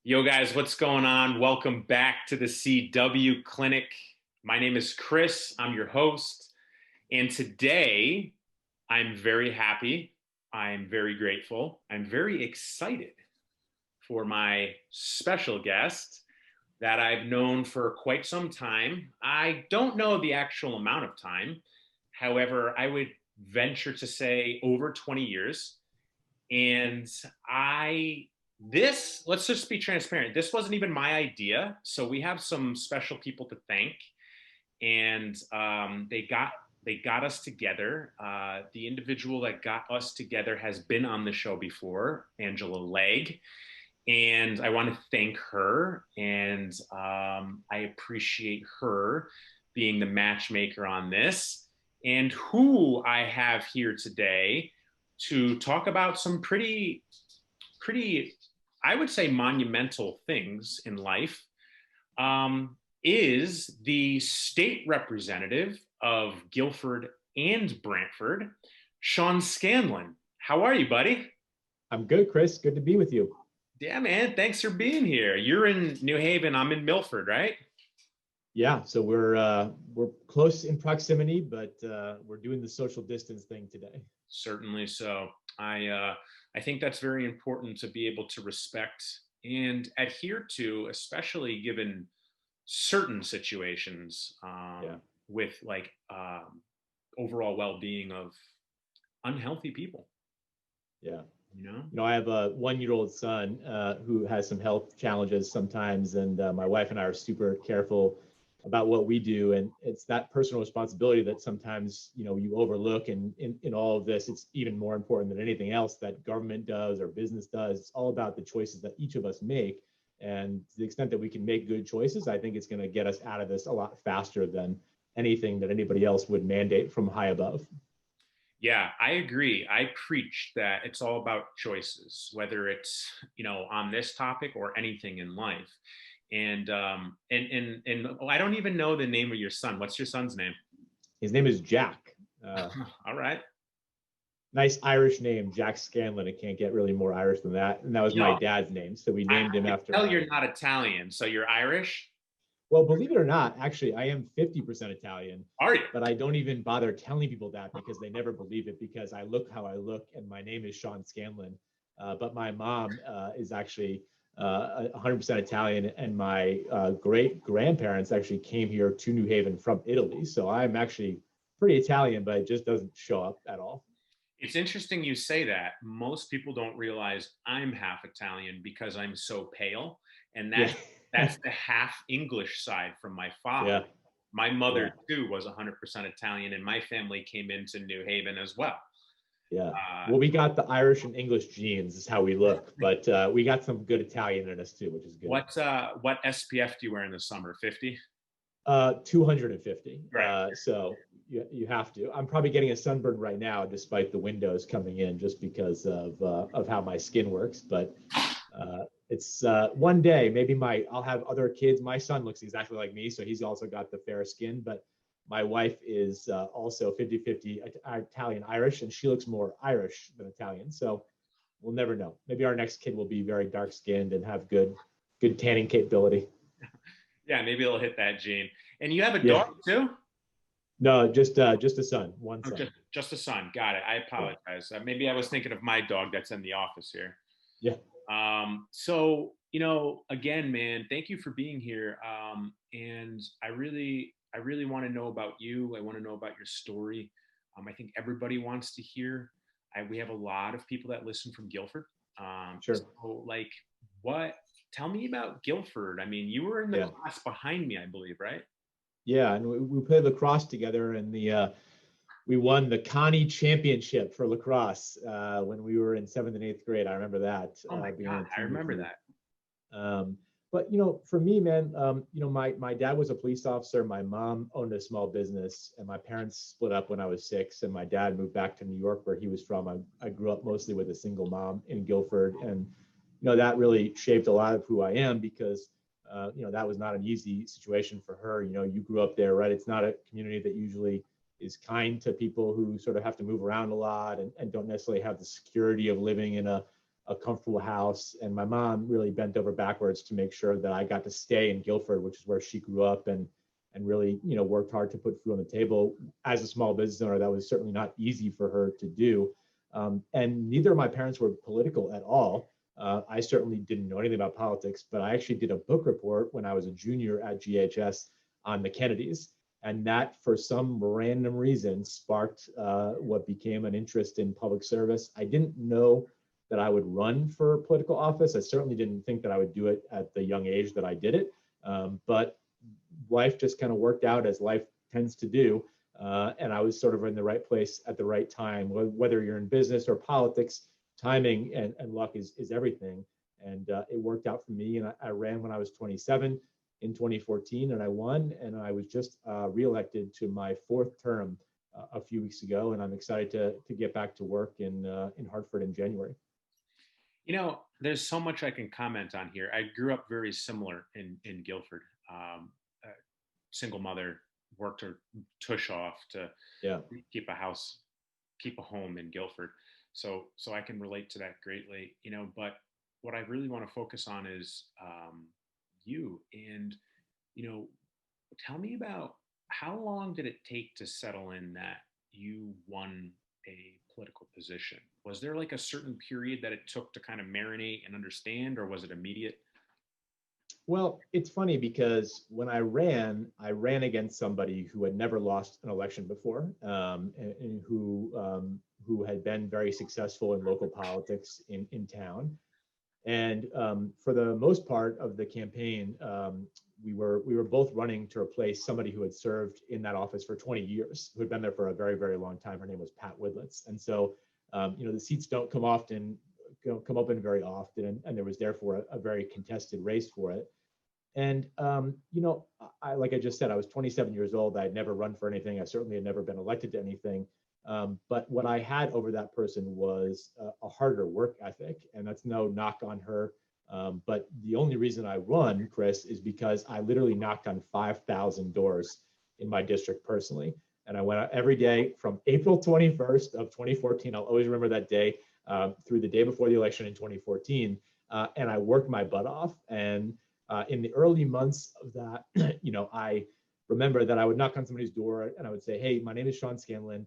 Yo, guys, what's going on? Welcome back to the CW Clinic. My name is Chris. I'm your host. And today I'm very happy. I'm very grateful. I'm very excited for my special guest that I've known for quite some time. I don't know the actual amount of time. However, I would venture to say over 20 years. And let's just be transparent. This wasn't even my idea. So we have some special people to thank. And they got us together. The individual that got us together has been on the show before, Angela Legg. And I want to thank her. And I appreciate her being the matchmaker on this. And who I have here today to talk about some pretty, I would say, monumental things in life, is the state representative of Guilford and Brantford, Sean Scanlon. How are you, buddy? I'm good, Chris. Good to be with you. Yeah, man. Thanks for being here. You're in New Haven. I'm in Milford, right? Yeah, so we're close in proximity, but we're doing the social distance thing today. Certainly so. I think that's very important to be able to respect and adhere to, especially given certain situations, Yeah, with overall well-being of unhealthy people. yeah. You know. I have a 1-year-old son who has some health challenges sometimes, and my wife and I are super careful about what we do, and it's that personal responsibility that sometimes you overlook. And in all of this, it's even more important than anything else that government does or business does. It's all about the choices that each of us make, and to the extent that we can make good choices, I think it's going to get us out of this a lot faster than anything that anybody else would mandate from high above. Yeah, I agree. I preach that it's all about choices, whether it's, on this topic or anything in life. And I don't even know the name of your son. What's your son's name? His name is Jack. All right. Nice Irish name, Jack Scanlon. It can't get really more Irish than that. And that was You my know, dad's name. So we I named him can after tell you're my. not Italian, so you're Irish. Well, believe it or not, actually, I am 50% Italian, Are you? but I don't even bother telling people that because they never believe it because I look how I look and my name is Sean Scanlon. But my mom is actually 100% Italian, and my great grandparents actually came here to New Haven from Italy. So I'm actually pretty Italian, but it just doesn't show up at all. It's interesting you say that. Most people don't realize I'm half Italian because I'm so pale, and Yeah. that's the half English side from my father. Yeah. My mother Yeah. too was 100% Italian, and my family came into New Haven as well. Yeah. Uh, Well, we got the Irish and English genes, is how we look, but we got some good Italian in us too, which is good. what SPF do you wear in the summer? 50. 250. Right. So you have to. I'm probably getting a sunburn right now, despite the windows coming in, just because of how my skin works. But it's one day, maybe I'll have other kids. My son looks exactly like me, so he's also got the fair skin. But my wife is also 50-50 Italian Irish, and she looks more Irish than Italian. So we'll never know. Maybe our next kid will be very dark skinned and have good tanning capability. Yeah, maybe it'll hit that gene. And you have a Yeah. dog too? No, just a son, one Oh, son. just a son. Got it. I Yeah. apologize. Maybe I was thinking of my dog that's in the office here. Yeah. So, again, man, thank you for being here. And I really want to know about you. I want to know about your story. I think everybody wants to hear. We have a lot of people that listen from Guilford. Sure. So like, what? Tell me about Guilford. I mean, you were in the Yeah. class behind me, I believe, right? Yeah. And we played lacrosse together, and we won the Connie championship for lacrosse when we were in seventh and eighth grade. I remember that Oh my being on God, a I team with remember you. that. Um, but for me, man, my dad was a police officer. My mom owned a small business, and my parents split up when I was 6, and my dad moved back to New York, where he was from. I grew up mostly with a single mom in Guilford, and that really shaped a lot of who I am because that was not an easy situation for her. You grew up there, right? It's not a community that usually is kind to people who sort of have to move around a lot and don't necessarily have the security of living in a a comfortable house. And my mom really bent over backwards to make sure that I got to stay in Guilford, which is where she grew up, and really, worked hard to put food on the table. As a small business owner, that was certainly not easy for her to do. And neither of my parents were political at all. I certainly didn't know anything about politics, but I actually did a book report when I was a junior at GHS on the Kennedys. And that, for some random reason, sparked what became an interest in public service. I didn't know that I would run for political office. I certainly didn't think that I would do it at the young age that I did it. But life just kind of worked out as life tends to do. And I was sort of in the right place at the right time. Whether you're in business or politics, timing and luck is everything. And it worked out for me. And I ran when I was 27 in 2014, and I won. And I was just reelected to my fourth term a few weeks ago. And I'm excited to get back to work in Hartford in January. There's so much I can comment on here. I grew up very similar in Guilford. Single mother, worked her tush off to keep a home in Guilford. So I can relate to that greatly, but what I really want to focus on is you. And, tell me about, how long did it take to settle in that you won a political position? Was there like a certain period that it took to kind of marinate and understand, or was it immediate? Well, it's funny because when I ran against somebody who had never lost an election before, and who had been very successful in local politics in town. And for the most part of the campaign, we were both running to replace somebody who had served in that office for 20 years, who had been there for a very, very long time. Her name was Pat Widlitz. And so, the seats don't come open very often, and there was therefore a very contested race for it. And like I just said, I was 27 years old. I had never run for anything. I certainly had never been elected to anything. But what I had over that person was a harder work ethic, and that's no knock on her. But the only reason I won, Chris, is because I literally knocked on 5,000 doors in my district personally. And I went out every day from April 21st of 2014. I'll always remember that day, through the day before the election in 2014. And I worked my butt off. And in the early months of that, I remember that I would knock on somebody's door and I would say, "Hey, my name is Sean Scanlon.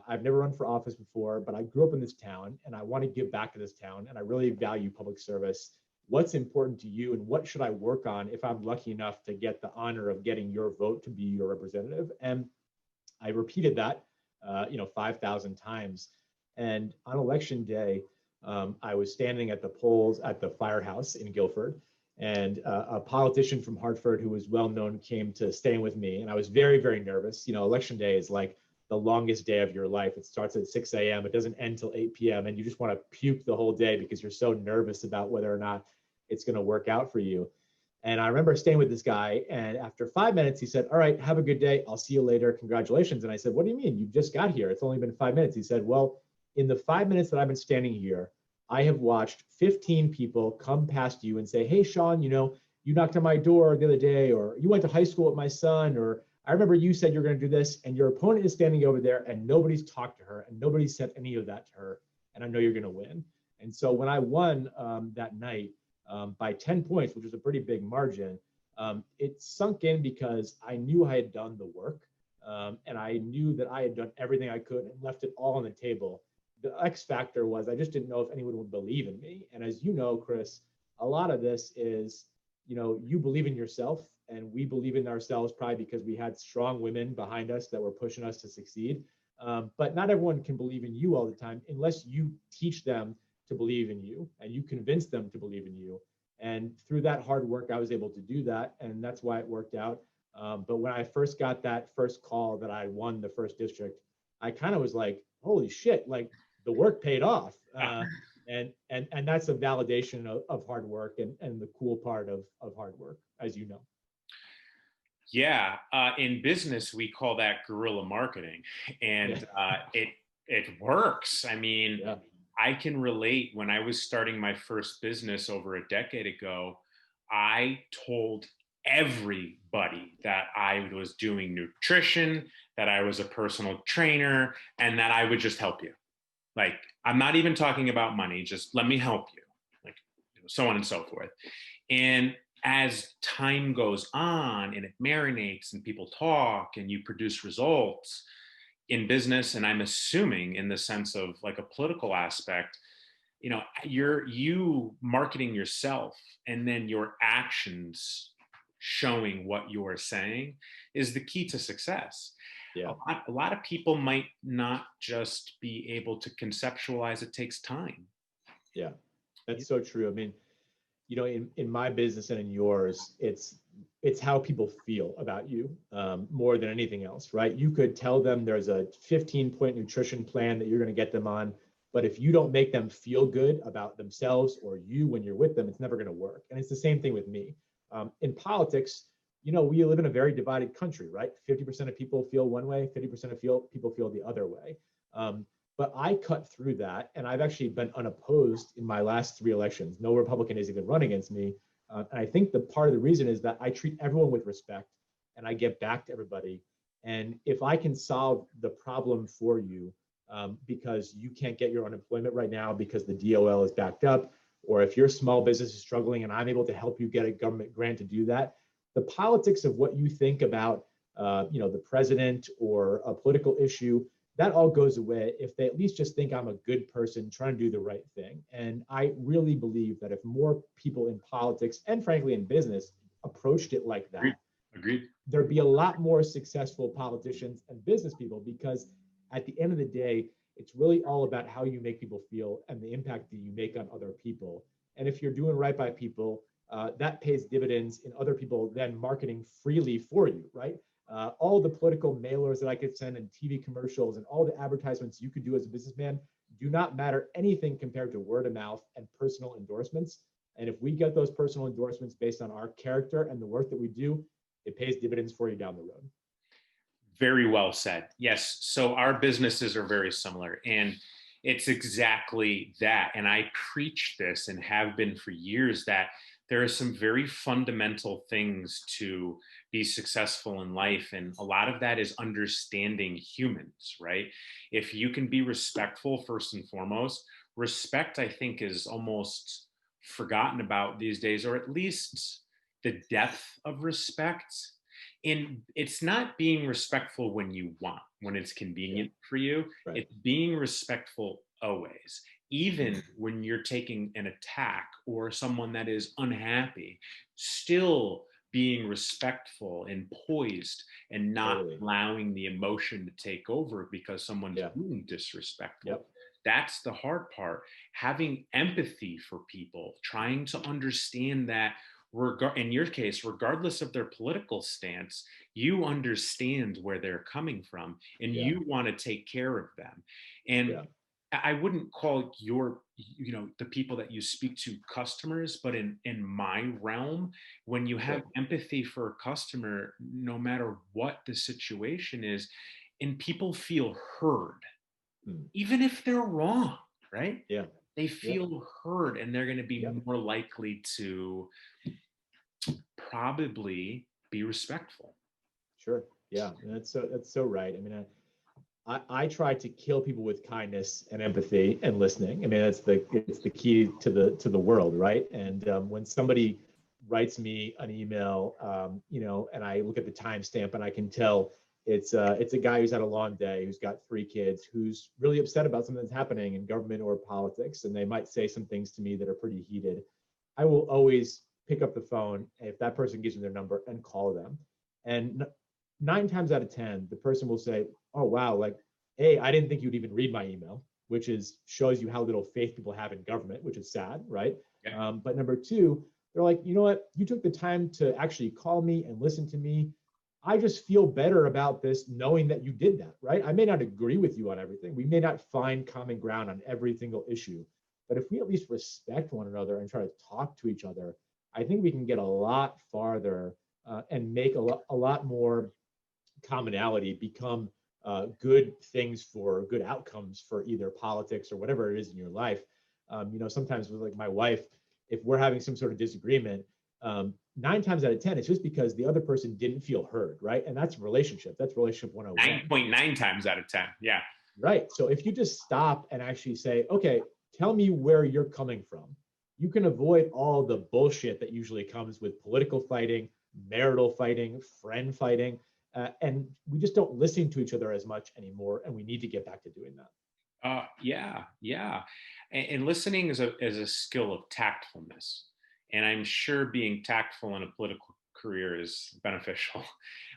I've never run for office before, but I grew up in this town and I want to give back to this town, and I really value public service. What's important to you, and what should I work on if I'm lucky enough to get the honor of getting your vote to be your representative?" And I repeated that, 5,000 times. And on election day, I was standing at the polls at the firehouse in Guilford, and a politician from Hartford who was well known came to stand with me. And I was very, very nervous. Election day is like the longest day of your life. It starts at 6 a.m. It doesn't end till 8 p.m. And you just want to puke the whole day because you're so nervous about whether or not it's going to work out for you. And I remember staying with this guy, and after 5 minutes, he said, "All right, have a good day. I'll see you later. Congratulations." And I said, "What do you mean? You just got here. It's only been 5 minutes." He said, "Well, in the 5 minutes that I've been standing here, I have watched 15 people come past you and say, 'Hey, Sean, you knocked on my door the other day,' or 'You went to high school with my son,' or 'I remember you said you're going to do this,' and your opponent is standing over there and nobody's talked to her and nobody said any of that to her, and I know you're going to win." And so when I won that night by 10 points, which was a pretty big margin, it sunk in because I knew I had done the work, and I knew that I had done everything I could and left it all on the table. The X factor was I just didn't know if anyone would believe in me. And as you know, Chris, a lot of this is, you believe in yourself, and we believe in ourselves probably because we had strong women behind us that were pushing us to succeed. But not everyone can believe in you all the time unless you teach them to believe in you and you convince them to believe in you. And through that hard work, I was able to do that. And that's why it worked out. But when I first got that first call that I won the first district, I kind of was like, holy shit, like the work paid off. And that's a validation of hard work and the cool part of hard work, as you know. Yeah, in business we call that guerrilla marketing, and it works. I mean, I can relate. When I was starting my first business over a decade ago, I told everybody that I was doing nutrition, that I was a personal trainer, and that I would just help you. Like, I'm not even talking about money, just let me help you. so on and so forth. And as time goes on and it marinates and people talk and you produce results in business, and I'm assuming in the sense of like a political aspect, you marketing yourself and then your actions showing what you're saying is the key to success. Yeah. A lot of people might not just be able to conceptualize. It takes time. Yeah, that's so true. I mean, in my business and in yours, it's how people feel about you more than anything else, right? You could tell them there's a 15-point nutrition plan that you're going to get them on, but if you don't make them feel good about themselves or you when you're with them, it's never going to work. And it's the same thing with me. In politics, we live in a very divided country, right? 50% of people feel one way, 50% of people feel the other way. But I cut through that, and I've actually been unopposed in my last 3 elections. No Republican has even run against me. And I think the part of the reason is that I treat everyone with respect, and I get back to everybody. And if I can solve the problem for you, because you can't get your unemployment right now because the DOL is backed up, or if your small business is struggling and I'm able to help you get a government grant to do that, the politics of what you think about, the president or a political issue, that all goes away if they at least just think I'm a good person trying to do the right thing. And I really believe that if more people in politics and frankly in business approached it like that, Agreed. There'd be a lot more successful politicians and business people, because at the end of the day, it's really all about how you make people feel and the impact that you make on other people. And if you're doing right by people, that pays dividends in other people then marketing freely for you, right? All the political mailers that I could send and TV commercials and all the advertisements you could do as a businessman do not matter anything compared to word of mouth and personal endorsements. And if we get those personal endorsements based on our character and the work that we do, it pays dividends for you down the road. Very well said. Yes. So our businesses are very similar, and it's exactly that. And I preach this and have been for years, that there are some very fundamental things to be successful in life. And a lot of that is understanding humans, right? If you can be respectful, first and foremost, respect, I think, is almost forgotten about these days, or at least the depth of respect. And it's not being respectful when you want, when it's convenient for you. Right. It's being respectful always, even when you're taking an attack or someone that is unhappy, still being respectful and poised and not allowing the emotion to take over because someone's being disrespectful. Yep. That's the hard part. Having empathy for people, trying to understand that in your case, regardless of their political stance, you understand where they're coming from and you want to take care of them. And I wouldn't call the people that you speak to customers, but in my realm, when you have empathy for a customer, no matter what the situation is, and people feel heard, even if they're wrong, right? Yeah. They feel heard, and they're going to be more likely to probably be respectful. Sure. Yeah. That's so right. I mean, I try to kill people with kindness and empathy and listening. I mean, it's the key to the world, right? And when somebody writes me an email, and I look at the timestamp and I can tell it's a guy who's had a long day, who's got 3 kids, who's really upset about something that's happening in government or politics, and they might say some things to me that are pretty heated. I will always pick up the phone if that person gives me their number and call them. And 9 times out of 10, the person will say, "Oh, wow, like, hey, I didn't think you'd even read my email," which shows you how little faith people have in government, which is sad, right? Yeah. But number 2, they're like, "You know what? You took the time to actually call me and listen to me. I just feel better about this knowing that you did that," right? I may not agree with you on everything. We may not find common ground on every single issue, but if we at least respect one another and try to talk to each other, I think we can get a lot farther and make a lot more commonality become good things for good outcomes for either politics or whatever it is in your life. Sometimes with like my wife, if we're having some sort of disagreement, 9 times out of 10, it's just because the other person didn't feel heard, right? And that's relationship. That's relationship 101. 9.9 times out of 10. Yeah. Right. So if you just stop and actually say, okay, tell me where you're coming from. you can avoid all the bullshit that usually comes with political fighting, marital fighting, friend fighting. And we just don't listen to each other as much anymore. And we need to get back to doing that. Yeah, yeah. And listening is a skill of tactfulness. And I'm sure being tactful in a political career is beneficial.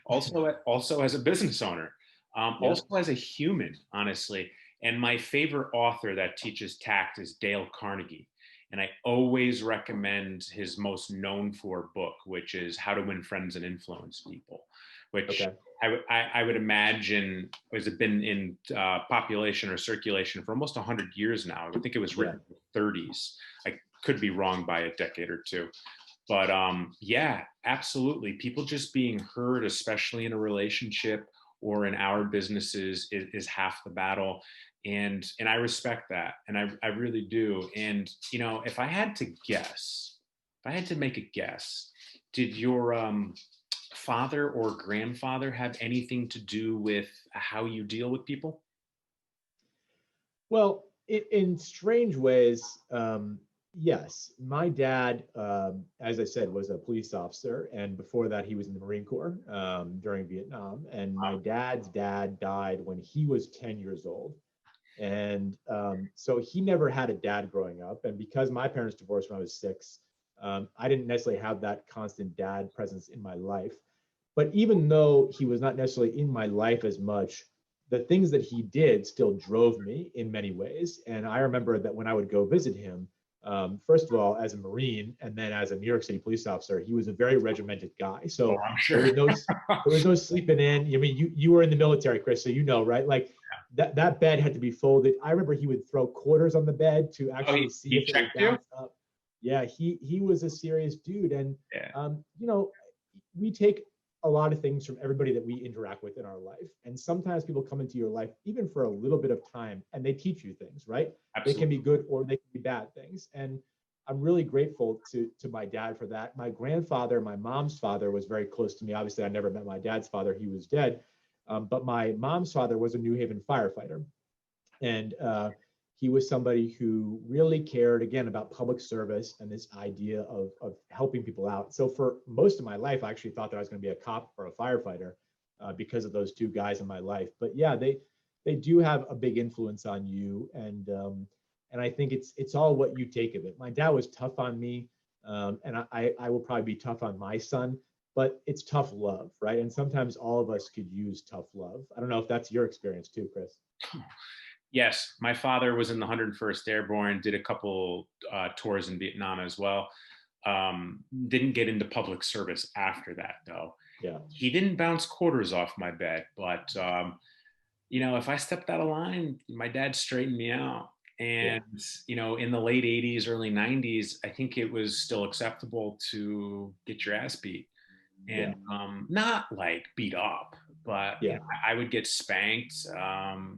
Also as a business owner, Yeah. also as a human, honestly. And my favorite author that teaches tact is Dale Carnegie. And I always recommend his most known for book, which is How to Win Friends and Influence People, which Okay. I would imagine has been in population or circulation for almost 100 years now. I think it was written in the 30s. I could be wrong by a decade or two. But yeah, absolutely. People just being heard, especially in a relationship or in our businesses, is half the battle. And I respect that. And I really do. And, you know, if I had to guess, if I had to make a guess, did your father or grandfather have anything to do with how you deal with people? Well, in strange ways, yes. My dad, as I said, was a police officer, and before that, he was in the Marine Corps during Vietnam. And my dad's dad died when he was 10 years old. And so he never had a dad growing up. And because my parents divorced when I was 6, I didn't necessarily have that constant dad presence in my life. But even though he was not necessarily in my life as much, the things that he did still drove me in many ways. And I remember that when I would go visit him, first of all, as a Marine, and then as a New York City police officer, he was a very regimented guy. Oh, So I'm there sure. was no there was no sleeping in. I mean, you were in the military, Chris, so you know, right? Like that bed had to be folded. I remember he would throw quarters on the bed to Oh, actually see he if it would checked you? bounce up. Yeah, he was a serious dude. And Yeah. you know, we take a lot of things from everybody that we interact with in our life. And sometimes people come into your life even for a little bit of time and they teach you things, right? They can Absolutely. be good or they can be bad things. And I'm really grateful to my dad for that. My grandfather, my mom's father, was very close to me. Obviously, I never met my dad's father, he was dead. But my mom's father was a New Haven firefighter. And he was somebody who really cared, again, about public service and this idea of helping people out. So for most of my life, I actually thought that I was going to be a cop or a firefighter because of those two guys in my life. But yeah, they do have a big influence on you, and I think it's all what you take of it. My dad was tough on me, and I will probably be tough on my son, but it's tough love, right? And sometimes all of us could use tough love. I don't know if that's your experience too, Chris. Yes, my father was in the 101st Airborne, did a couple tours in Vietnam as well. Didn't get into public service after that, though. Yeah. He didn't bounce quarters off my bed, but you know, if I stepped out of line, my dad straightened me out. Yeah. And you know, in the late 80s, early 90s, I think it was still acceptable to get your ass beat, and Yeah. not like beat up, but you Yeah. know, I would get spanked.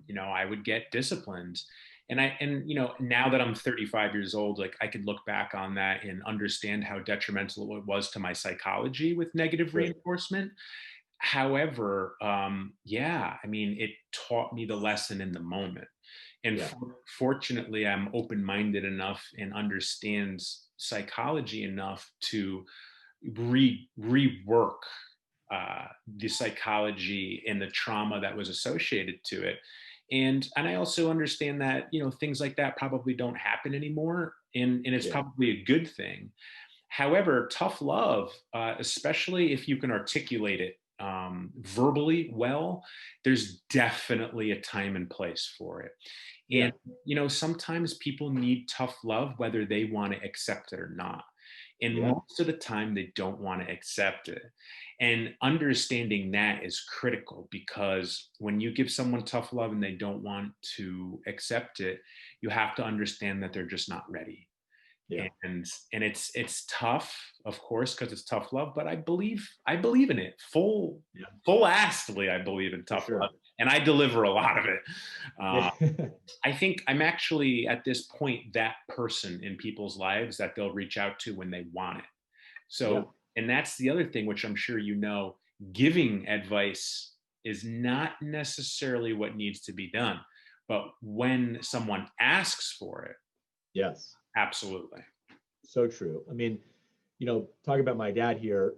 You know, I would get disciplined, and you know, now that I'm 35 years old, like I could look back on that and understand how detrimental it was to my psychology with negative Sure. reinforcement. However, yeah, I mean, it taught me the lesson in the moment. And Yeah. fortunately, I'm open minded enough and understands psychology enough to rework the psychology and the trauma that was associated to it. And I also understand that, you know, things like that probably don't happen anymore, and it's Yeah. probably a good thing. However, tough love, especially if you can articulate it verbally well, there's definitely a time and place for it. Yeah. And, you know, sometimes people need tough love, whether they want to accept it or not. And Yeah. most of the time, they don't want to accept it. And understanding that is critical, because when you give someone tough love and they don't want to accept it, you have to understand that they're just not ready. Yeah. And it's tough, of course, because it's tough love, but I believe in it Yeah. full assly. I believe in For tough love, sure. and I deliver a lot of it. Yeah. uh, I think I'm actually at this point that person in people's lives that they'll reach out to when they want it. Yeah. So, and that's the other thing, which I'm sure you know, giving advice is not necessarily what needs to be done, but when someone asks for it, Yes. absolutely. So true. I mean, talking about my dad here,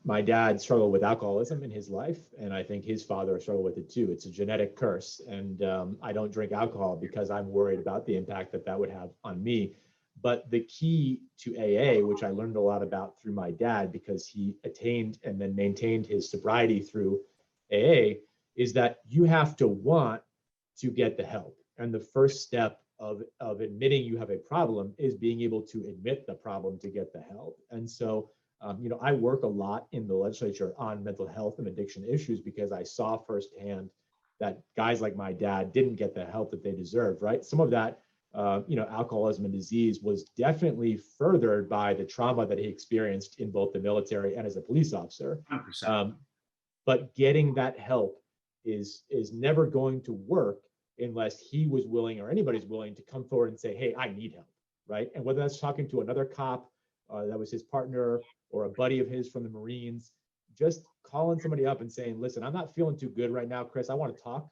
my dad struggled with alcoholism in his life, and I think his father struggled with it too. It's a genetic curse, and I don't drink alcohol because I'm worried about the impact that that would have on me. But the key to AA, which I learned a lot about through my dad because he attained and then maintained his sobriety through AA, is that you have to want to get the help. And the first step of admitting you have a problem is being able to admit the problem to get the help. And so, I work a lot in the legislature on mental health and addiction issues because I saw firsthand that guys like my dad didn't get the help that they deserved, right? Some of that, alcoholism and disease was definitely furthered by the trauma that he experienced in both the military and as a police officer. 100%. But getting that help is never going to work unless he was willing or anybody's willing to come forward and say, hey, I need help, right? And whether that's talking to another cop that was his partner or a buddy of his from the Marines, just calling somebody up and saying, listen, I'm not feeling too good right now, Chris, I want to talk,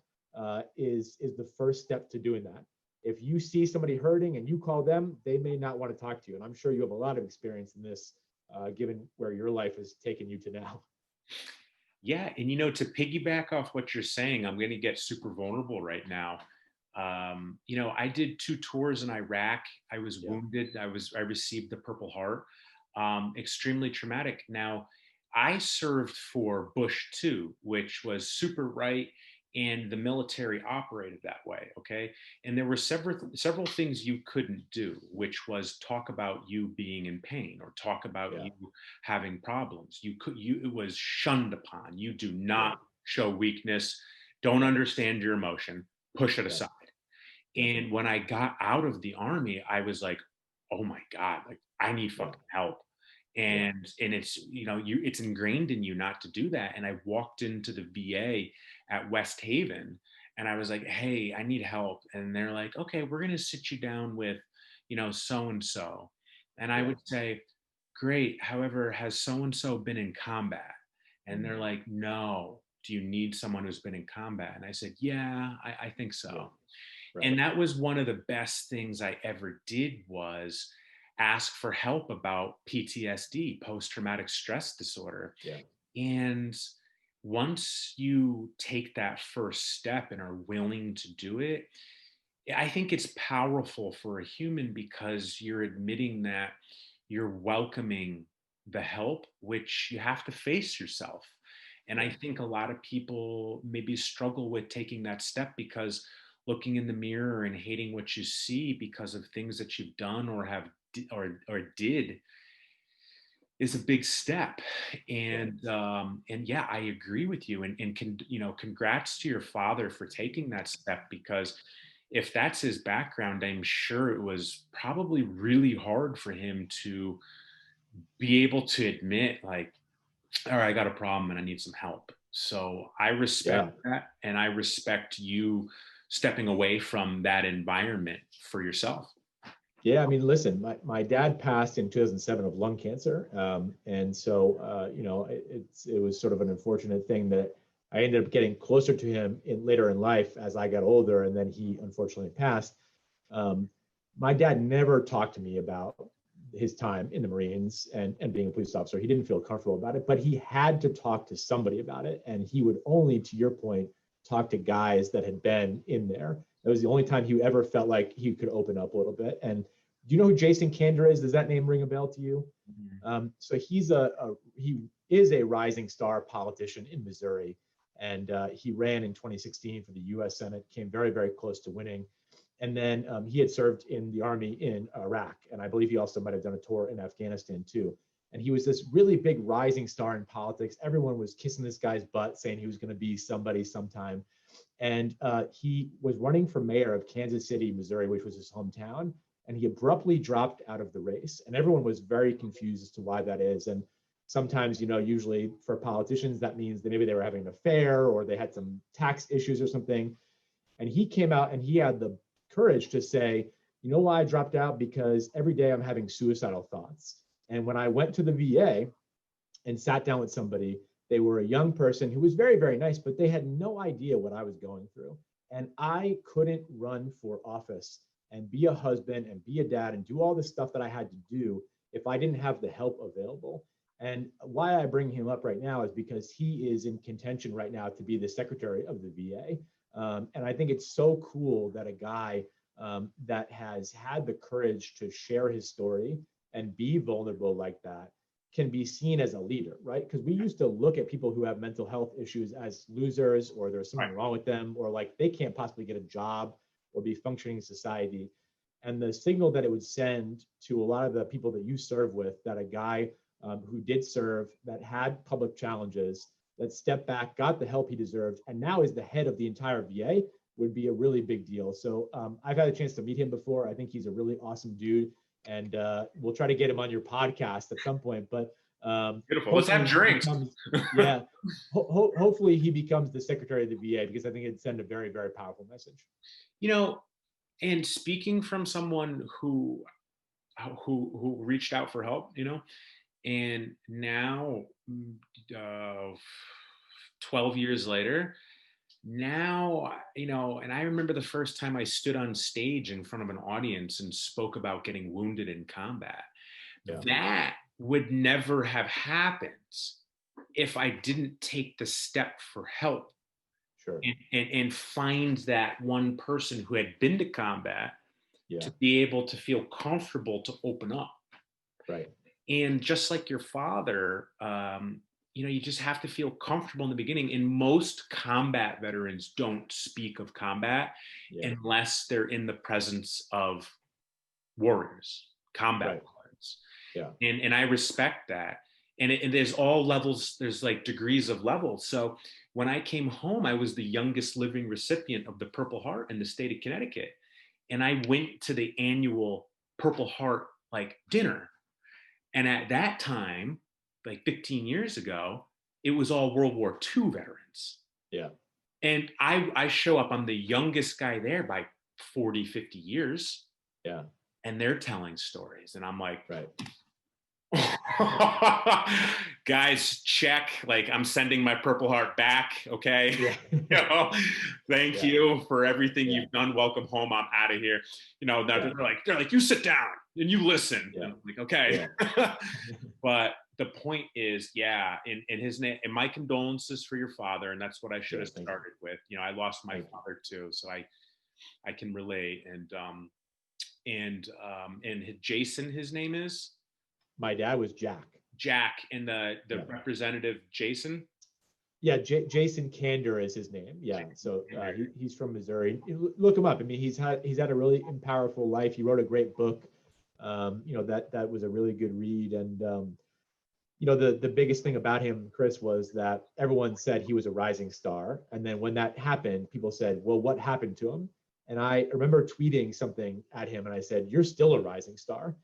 is the first step to doing that. If you see somebody hurting and you call them, they may not want to talk to you. And I'm sure you have a lot of experience in this, given where your life has taken you to now. Yeah, and to piggyback off what you're saying, I'm going to get super vulnerable right now. I did 2 tours in Iraq. I was wounded. I received the Purple Heart. Extremely traumatic. Now, I served for Bush too, which was super right, and the military operated that way. Okay, and there were several things you couldn't do, which was talk about you being in pain or talk about you having problems. It was shunned upon. You do not show weakness, don't understand your emotion, push it aside. And when I got out of the Army, I was like, oh my God, like I need fucking help. And it's it's ingrained in you not to do that. And I walked into the VA at West Haven and I was like, hey, I need help. And they're like, okay, we're going to sit you down with so and so. And I would say, great, however, has so and so been in combat? And they're like, no. Do you need someone who's been in combat? And I said, yeah, I think so. And that was one of the best things I ever did, was ask for help about PTSD, post-traumatic stress disorder. And once you take that first step and are willing to do it, I think it's powerful for a human because you're admitting that you're welcoming the help, which you have to face yourself. And I think a lot of people maybe struggle with taking that step because looking in the mirror and hating what you see because of things that you've done or have or did is a big step. And yeah, I agree with you. And congrats to your father for taking that step, because if that's his background, I'm sure it was probably really hard for him to be able to admit, like, all right, I got a problem and I need some help. So I respect that. And I respect you stepping away from that environment for yourself. Yeah, I mean, listen, my dad passed in 2007 of lung cancer. And so, it was sort of an unfortunate thing that I ended up getting closer to him later in life as I got older, and then he unfortunately passed. My dad never talked to me about his time in the Marines and being a police officer. He didn't feel comfortable about it, but he had to talk to somebody about it. And he would only, to your point, talk to guys that had been in there. That was the only time he ever felt like he could open up a little bit. And do you know who Jason Kander is? Does that name ring a bell to you? So he is a rising star politician in Missouri. And he ran in 2016 for the US Senate, came very, very close to winning. And then he had served in the Army in Iraq. And I believe he also might have done a tour in Afghanistan too. And he was this really big rising star in politics. Everyone was kissing this guy's butt, saying he was going to be somebody sometime. And he was running for mayor of Kansas City, Missouri, which was his hometown. And he abruptly dropped out of the race. And everyone was very confused as to why that is. And sometimes, usually for politicians, that means that maybe they were having an affair or they had some tax issues or something. And he came out and he had the courage to say, you know why I dropped out? Because every day I'm having suicidal thoughts. And when I went to the VA and sat down with somebody, they were a young person who was very, very nice, but they had no idea what I was going through. And I couldn't run for office and be a husband and be a dad and do all this stuff that I had to do if I didn't have the help available. And why I bring him up right now is because he is in contention right now to be the secretary of the VA. And I think it's so cool that a guy that has had the courage to share his story and be vulnerable like that can be seen as a leader, right? Because we used to look at people who have mental health issues as losers, or there's something wrong with them, or like they can't possibly get a job or be functioning in society. And the signal that it would send to a lot of the people that you serve with, that a guy who did serve, that had public challenges, that stepped back, got the help he deserved, and now is the head of the entire VA, would be a really big deal. So I've had a chance to meet him before. I think he's a really awesome dude, and we'll try to get him on your podcast at some point. But beautiful. Let's have drinks. Yeah, hopefully he becomes the secretary of the VA, because I think it'd send a very, very powerful message. You know, and speaking from someone who reached out for help, you know, and now 12 years later, now, you know, and I remember the first time I stood on stage in front of an audience and spoke about getting wounded in combat. That would never have happened if I didn't take the step for help. Sure. And find that one person who had been to combat to be able to feel comfortable to open up. Right. And just like your father, you know, you just have to feel comfortable in the beginning. And most combat veterans don't speak of combat unless they're in the presence of warriors, combat warriors. Yeah. And I respect that. And there's all levels, there's like degrees of levels. So when I came home, I was the youngest living recipient of the Purple Heart in the state of Connecticut. And I went to the annual Purple Heart like dinner. And at that time, like 15 years ago, it was all World War II veterans. Yeah. And I show up, I'm the youngest guy there by 40, 50 years. Yeah. And they're telling stories. And I'm like, right. Guys, check, like I'm sending my Purple Heart back. Okay. Yeah. You know, thank you for everything you've done. Welcome home. I'm out of here. You know, they're like, you sit down and you listen. And I'm like, okay. But the point is, in his name, and my condolences for your father. And that's what I should have started with. You know, I lost my father too. So I can relate. And Jason, his name is? My dad was Jack. Jack, and the representative Jason. Yeah, Jason Kander is his name. Yeah, so he's from Missouri. Look him up. I mean, he's had a really powerful life. He wrote a great book. You know, that was a really good read. And you know, the biggest thing about him, Chris, was that everyone said he was a rising star. And then when that happened, people said, "Well, what happened to him?" And I remember tweeting something at him, and I said, "You're still a rising star."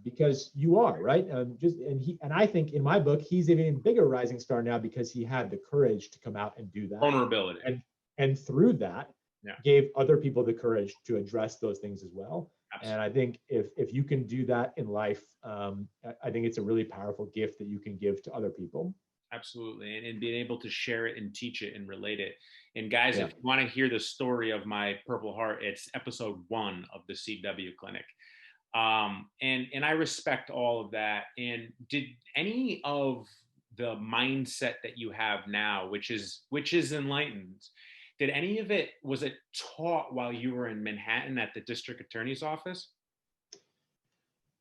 Because you are, right? And I think in my book, he's an even bigger rising star now because he had the courage to come out and do that. Vulnerability. And through that, gave other people the courage to address those things as well. Absolutely. And I think if you can do that in life, I think it's a really powerful gift that you can give to other people. Absolutely. And being able to share it and teach it and relate it. And guys, if you want to hear the story of my Purple Heart, it's episode 1 of the CW Clinic. And I respect all of that. And did any of the mindset that you have now, which is enlightened, did any of it, was it taught while you were in Manhattan at the district attorney's office?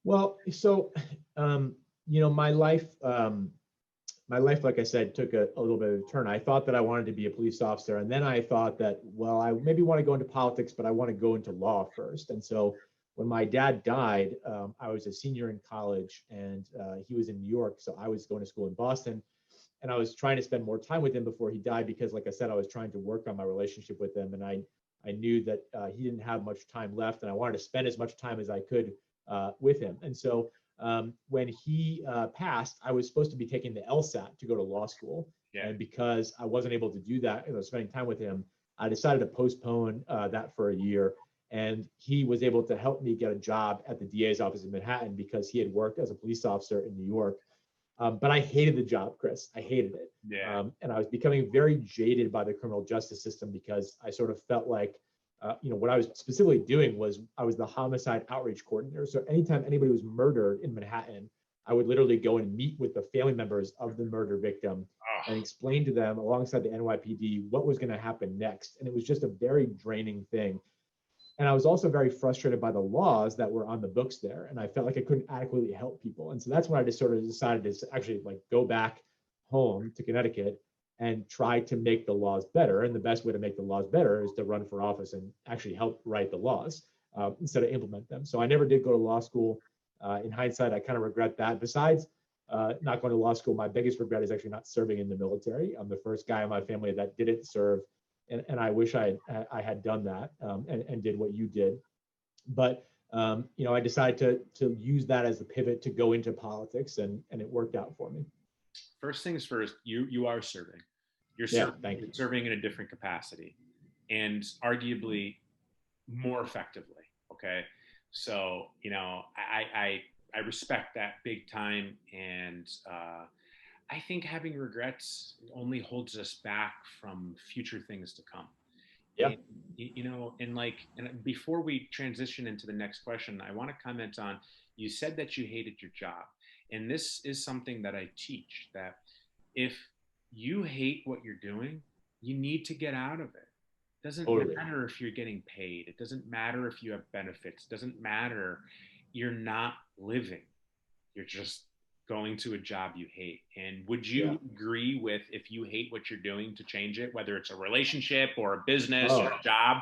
Well, so, you know, my life, like I said, took a little bit of a turn. I thought that I wanted to be a police officer. And then I thought that, well, I maybe want to go into politics, but I want to go into law first. And so when my dad died, I was a senior in college, and he was in New York. So I was going to school in Boston, and I was trying to spend more time with him before he died, because like I said, I was trying to work on my relationship with him. And I knew that he didn't have much time left, and I wanted to spend as much time as I could with him. And so when he passed, I was supposed to be taking the LSAT to go to law school. And because I wasn't able to do that, spending time with him, I decided to postpone that for a year. And he was able to help me get a job at the DA's office in Manhattan because he had worked as a police officer in New York. But I hated the job, Chris. I hated it. And I was becoming very jaded by the criminal justice system because I sort of felt like what I was specifically doing was I was the homicide outreach coordinator. So anytime anybody was murdered in Manhattan, I would literally go and meet with the family members of the murder victim and explain to them alongside the NYPD what was going to happen next. And it was just a very draining thing. And I was also very frustrated by the laws that were on the books there. And I felt like I couldn't adequately help people. And so that's when I just sort of decided to actually like go back home to Connecticut and try to make the laws better. And the best way to make the laws better is to run for office and actually help write the laws instead of implement them. So I never did go to law school. In hindsight, I kind of regret that. Besides not going to law school, my biggest regret is actually not serving in the military. I'm the first guy in my family that didn't serve. And I wish I had done that and did what you did. But I decided to use that as the pivot to go into politics, and it worked out for me. First things first, you are serving. You're serving in a different capacity, and arguably more effectively. Okay, so I respect that big time, and I think having regrets only holds us back from future things to come. Yeah. And before we transition into the next question, I want to comment on, you said that you hated your job. And this is something that I teach, that if you hate what you're doing, you need to get out of it. It doesn't matter if you're getting paid. It doesn't matter if you have benefits. It doesn't matter. You're not living. You're just going to a job you hate. And would you agree with, if you hate what you're doing, to change it, whether it's a relationship or a business or a job?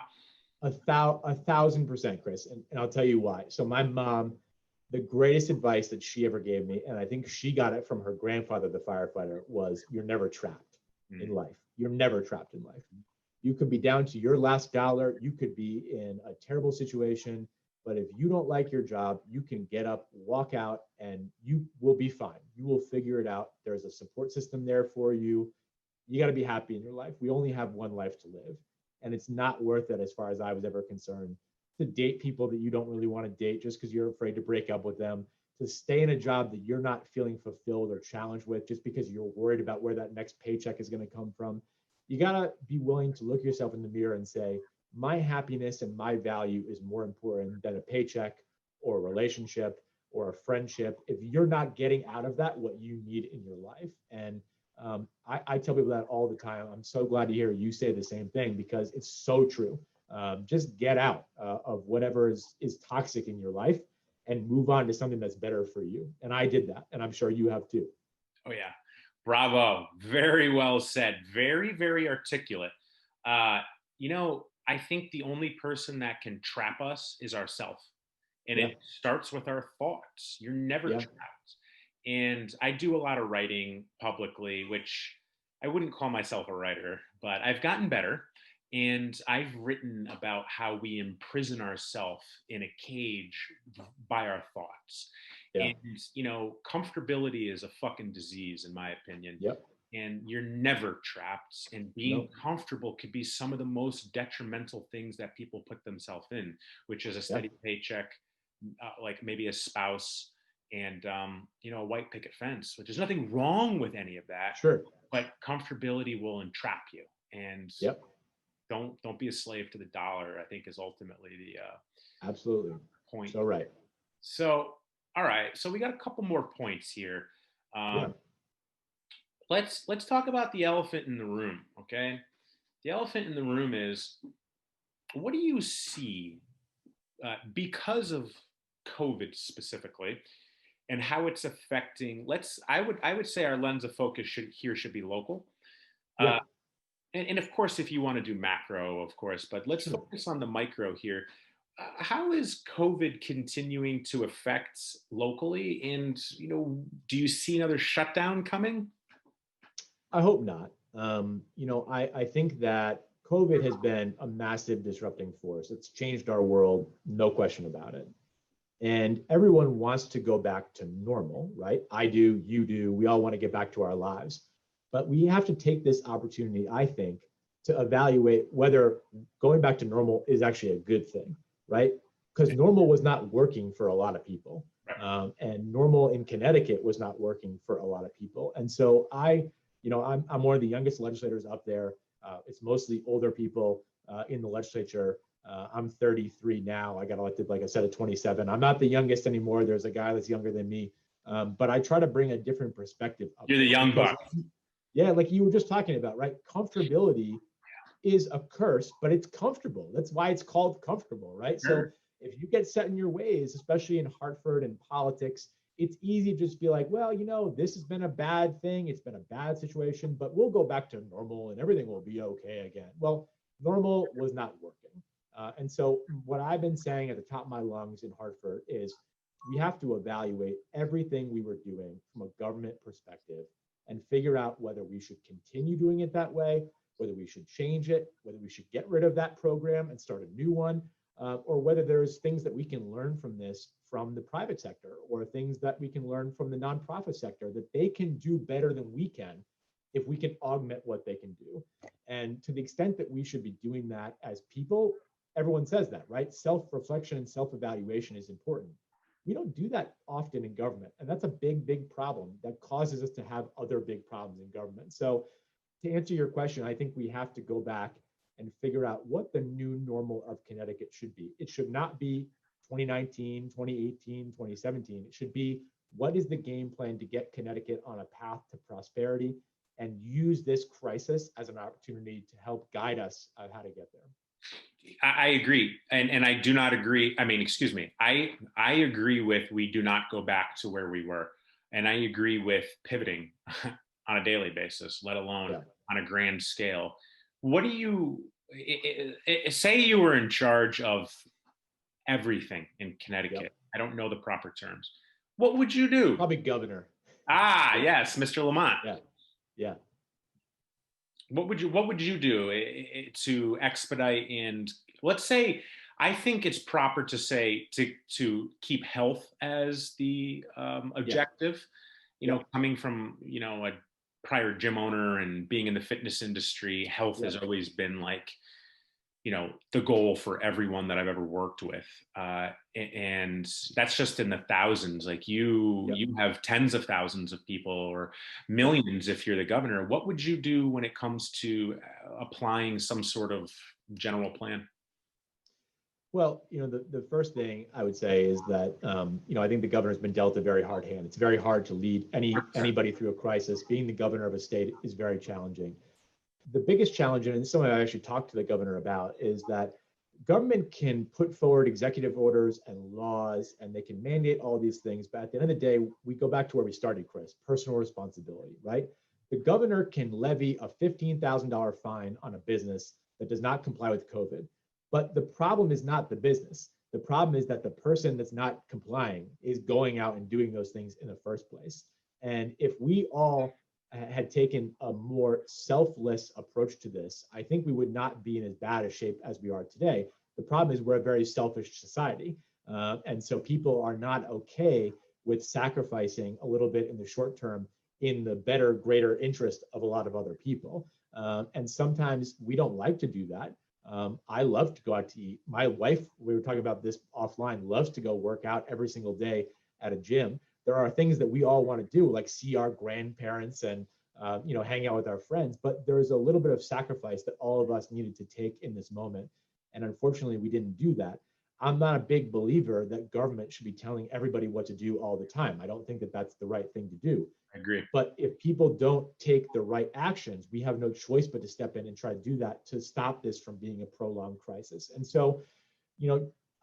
1,000%, Chris. And I'll tell you why. So my mom, the greatest advice that she ever gave me, and I think she got it from her grandfather, the firefighter, was you're never trapped in life. You're never trapped in life. You could be down to your last dollar. You could be in a terrible situation. But if you don't like your job, you can get up, walk out, and you will be fine. You will figure it out. There's a support system there for you. You got to be happy in your life. We only have one life to live. And it's not worth it, as far as I was ever concerned, to date people that you don't really want to date just because you're afraid to break up with them, to stay in a job that you're not feeling fulfilled or challenged with just because you're worried about where that next paycheck is going to come from. You got to be willing to look yourself in the mirror and say, my happiness and my value is more important than a paycheck or a relationship or a friendship if you're not getting out of that what you need in your life. And I tell people that all the time. I'm so glad to hear you say the same thing, because it's so true. Just get out of whatever is toxic in your life and move on to something that's better for you. And I did that, and I'm sure you have too. Oh yeah. Bravo. Very well said. Very, very articulate. I think the only person that can trap us is ourselves. And it starts with our thoughts. You're never trapped. And I do a lot of writing publicly, which I wouldn't call myself a writer, but I've gotten better. And I've written about how we imprison ourselves in a cage by our thoughts. Yeah. And, comfortability is a fucking disease, in my opinion. Yep. And you're never trapped. And being comfortable could be some of the most detrimental things that people put themselves in, which is a steady paycheck, like maybe a spouse, and a white picket fence, which there's nothing wrong with any of that. Sure. But comfortability will entrap you. And don't be a slave to the dollar, I think, is ultimately the absolutely point. So right. So all right. So we got a couple more points here. Let's talk about the elephant in the room, okay? The elephant in the room is, what do you see because of COVID specifically, and how it's affecting? I would say our lens of focus should be local, and of course, if you want to do macro, of course, but let's focus on the micro here. How is COVID continuing to affect locally, and do you see another shutdown coming? I hope not. I think that COVID has been a massive disrupting force. It's changed our world, no question about it. And everyone wants to go back to normal, right? I do, you do, we all want to get back to our lives. But we have to take this opportunity, I think, to evaluate whether going back to normal is actually a good thing, right? Because normal was not working for a lot of people. And normal in Connecticut was not working for a lot of people. And so I'm one of the youngest legislators up there. It's mostly older people in the legislature. I'm 33 now. I got elected, like I said, at 27. I'm not the youngest anymore. There's a guy that's younger than me. But I try to bring a different perspective up. You're the young because, buck. yeah, like you were just talking about, right? Comfortability is a curse, but it's comfortable. That's why it's called comfortable, right? So if you get set in your ways, especially in Hartford and politics, it's easy to just be like, well, this has been a bad thing. It's been a bad situation, but we'll go back to normal and everything will be okay again. Well, normal was not working. And so what I've been saying at the top of my lungs in Hartford is we have to evaluate everything we were doing from a government perspective and figure out whether we should continue doing it that way, whether we should change it, whether we should get rid of that program and start a new one, or whether there's things that we can learn from this from the private sector, or things that we can learn from the nonprofit sector that they can do better than we can if we can augment what they can do. And to the extent that we should be doing that as people, everyone says that, right? Self-reflection and self-evaluation is important. We don't do that often in government. And that's a big, big problem that causes us to have other big problems in government. So to answer your question, I think we have to go back and figure out what the new normal of Connecticut should be. It should not be 2019, 2018, 2017. It should be, what is the game plan to get Connecticut on a path to prosperity, and use this crisis as an opportunity to help guide us on how to get there. I agree. And I do not agree. I mean, excuse me. I agree with, we do not go back to where we were. And I agree with pivoting on a daily basis, let alone on a grand scale. What do you, say you were in charge of everything in Connecticut. Yep. I don't know the proper terms. What would you do? Probably governor. Yes, Mr. Lamont. Yeah. What would you do to expedite, and let's say, I think it's proper to say to keep health as the objective, coming from, a prior gym owner and being in the fitness industry, health has always been like, the goal for everyone that I've ever worked with. And that's just in the thousands. Like you have tens of thousands of people, or millions if you're the governor. What would you do when it comes to applying some sort of general plan? Well, the first thing I would say is that, I think the governor's been dealt a very hard hand. It's very hard to lead anybody through a crisis. Being the governor of a state is very challenging. The biggest challenge, and it's something I actually talked to the governor about, is that government can put forward executive orders and laws, and they can mandate all these things. But at the end of the day, we go back to where we started, Chris, personal responsibility, right? The governor can levy a $15,000 fine on a business that does not comply with COVID. But the problem is not the business. The problem is that the person that's not complying is going out and doing those things in the first place. And if we all had taken a more selfless approach to this, I think we would not be in as bad a shape as we are today. The problem is we're a very selfish society. And so people are not okay with sacrificing a little bit in the short term in the better, greater interest of a lot of other people. And sometimes we don't like to do that. I love to go out to eat. My wife, we were talking about this offline, loves to go work out every single day at a gym. There are things that we all want to do, like see our grandparents and hang out with our friends. But there is a little bit of sacrifice that all of us needed to take in this moment. And unfortunately, we didn't do that. I'm not a big believer that government should be telling everybody what to do all the time. I don't think that that's the right thing to do. I agree. But if people don't take the right actions, we have no choice but to step in and try to do that to stop this from being a prolonged crisis. And so,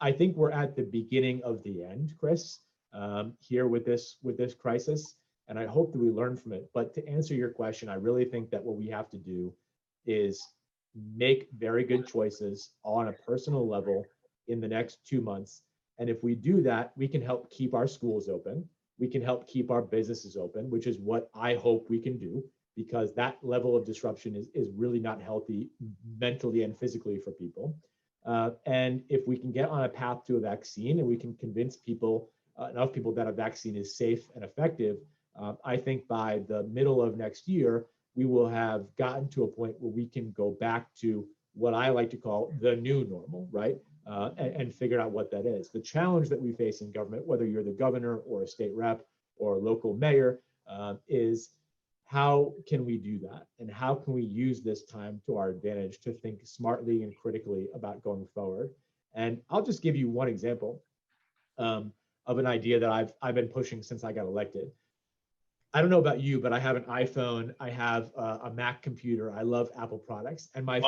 I think we're at the beginning of the end, Chris, here with this crisis. And I hope that we learn from it. But to answer your question, I really think that what we have to do is make very good choices on a personal level in the next 2 months. And if we do that, we can help keep our schools open. We can help keep our businesses open, which is what I hope we can do, because that level of disruption is really not healthy mentally and physically for people. And if we can get on a path to a vaccine and we can convince people, enough people, that a vaccine is safe and effective, I think by the middle of next year, we will have gotten to a point where we can go back to what I like to call the new normal, right? And figure out what that is. The challenge that we face in government, whether you're the governor or a state rep or a local mayor, is how can we do that? And how can we use this time to our advantage to think smartly and critically about going forward? And I'll just give you one example um, of an idea that I've been pushing since I got elected. I don't know about you, but I have an iPhone, I have a Mac computer. I love Apple products, and my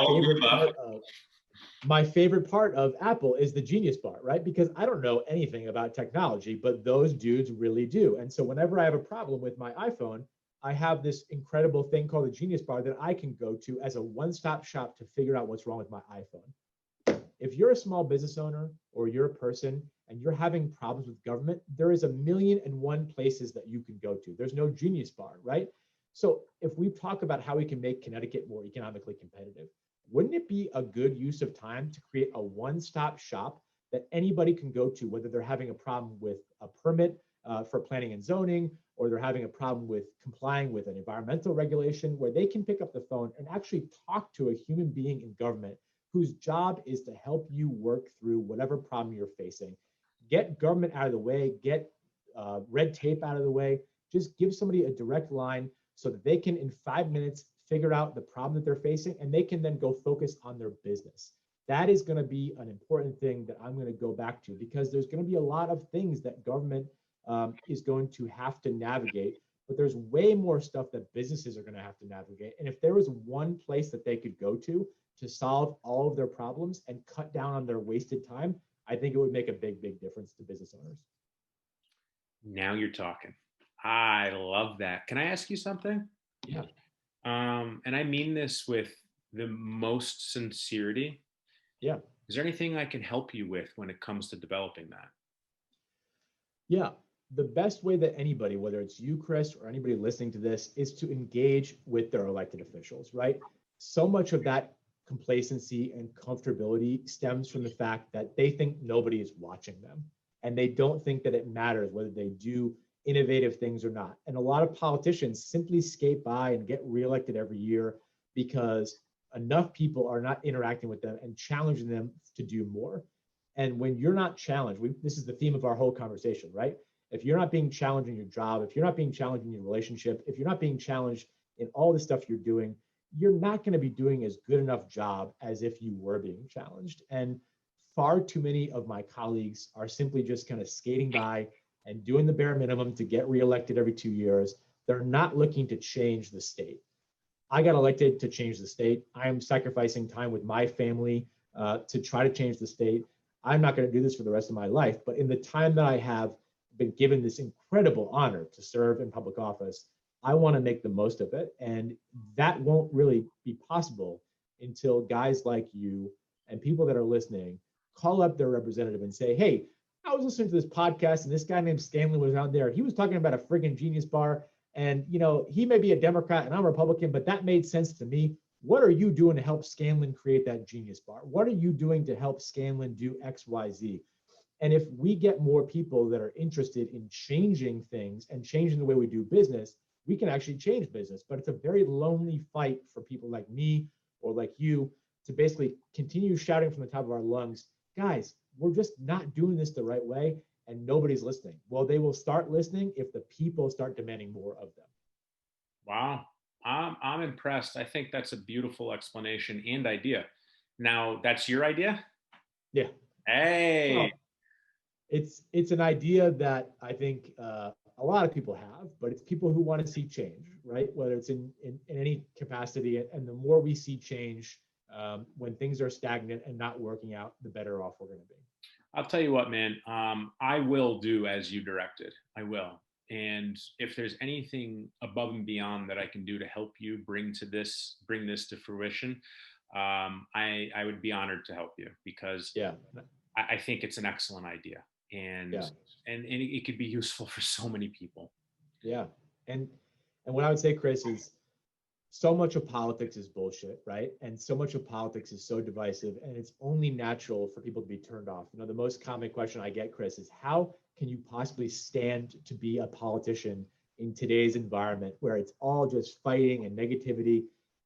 favorite part of Apple is the Genius Bar, right? Because I don't know anything about technology, but those dudes really do. And so whenever I have a problem with my iPhone, I have this incredible thing called the Genius Bar that I can go to as a one-stop shop to figure out what's wrong with my iPhone. If you're a small business owner or you're a person and you're having problems with government, there is 1,000,001 places that you can go to. There's no Genius Bar, right? So if we talk about how we can make Connecticut more economically competitive, wouldn't it be a good use of time to create a one-stop shop that anybody can go to, whether they're having a problem with a permit for planning and zoning, or they're having a problem with complying with an environmental regulation, where they can pick up the phone and actually talk to a human being in government whose job is to help you work through whatever problem you're facing. Get government out of the way, get red tape out of the way, just give somebody a direct line so that they can, in 5 minutes, figure out the problem that they're facing, and they can then go focus on their business. That is going to be an important thing that I'm going to go back to, because there's going to be a lot of things that government is going to have to navigate, but there's way more stuff that businesses are going to have to navigate. And if there was one place that they could go to solve all of their problems and cut down on their wasted time, I think it would make a big, big difference to business owners. Now you're talking. I love that. Can I ask you something? Yeah. And I mean this with the most sincerity. Yeah. Is there anything I can help you with when it comes to developing that? Yeah. The best way that anybody, whether it's you, Chris, or anybody listening to this, is to engage with their elected officials, right? So much of that complacency and comfortability stems from the fact that they think nobody is watching them, and they don't think that it matters whether they do innovative things or not. And a lot of politicians simply skate by and get reelected every year because enough people are not interacting with them and challenging them to do more. And when you're not challenged, this is the theme of our whole conversation, right? If you're not being challenged in your job, if you're not being challenged in your relationship, if you're not being challenged in all the stuff you're doing, you're not going to be doing as good enough job as if you were being challenged. And far too many of my colleagues are simply just kind of skating by and doing the bare minimum to get reelected every 2 years. They're not looking to change the state. I got elected to change the state. I am sacrificing time with my family to try to change the state. I'm not going to do this for the rest of my life, but in the time that I have been given this incredible honor to serve in public office, I want to make the most of it. And that won't really be possible until guys like you and people that are listening call up their representative and say, hey, I was listening to this podcast and this guy named Scanlon was out there. He was talking about a friggin' Genius Bar. And, you know, he may be a Democrat and I'm a Republican, but that made sense to me. What are you doing to help Scanlon create that Genius Bar? What are you doing to help Scanlon do X, Y, Z? And if we get more people that are interested in changing things and changing the way we do business, we can actually change business. But it's a very lonely fight for people like me or like you to basically continue shouting from the top of our lungs, guys, we're just not doing this the right way and nobody's listening. Well, they will start listening if the people start demanding more of them. Wow. I'm impressed. I think that's a beautiful explanation and idea. Now, that's your idea? Yeah. Hey. Well, it's an idea that I think a lot of people have, but it's people who want to see change, right? Whether it's in any capacity. And the more we see change when things are stagnant and not working out, the better off we're going to be. I'll tell you what, man, I will do as you directed. I will. And if there's anything above and beyond that I can do to help you bring this to fruition, I would be honored to help you, because yeah, I think it's an excellent idea, and it could be useful for so many people. Yeah. And what I would say, Chris, is so much of politics is bullshit, right? And so much of politics is so divisive, and it's only natural for people to be turned off. You know, the most common question I get, Chris, is how can you possibly stand to be a politician in today's environment where it's all just fighting and negativity?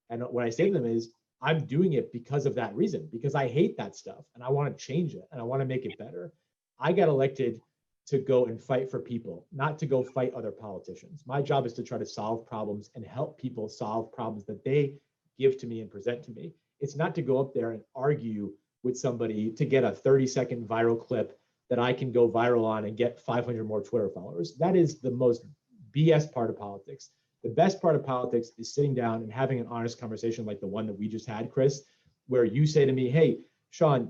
And what I say to them is, I'm doing it because of that reason, because I hate that stuff and I want to change it and I want to make it better. I got elected to go and fight for people, not to go fight other politicians. My job is to try to solve problems and help people solve problems that they give to me and present to me. It's not to go up there and argue with somebody to get a 30-second viral clip that I can go viral on and get 500 more Twitter followers. That is the most BS part of politics. The best part of politics is sitting down and having an honest conversation like the one that we just had, Chris, where you say to me, hey, Sean,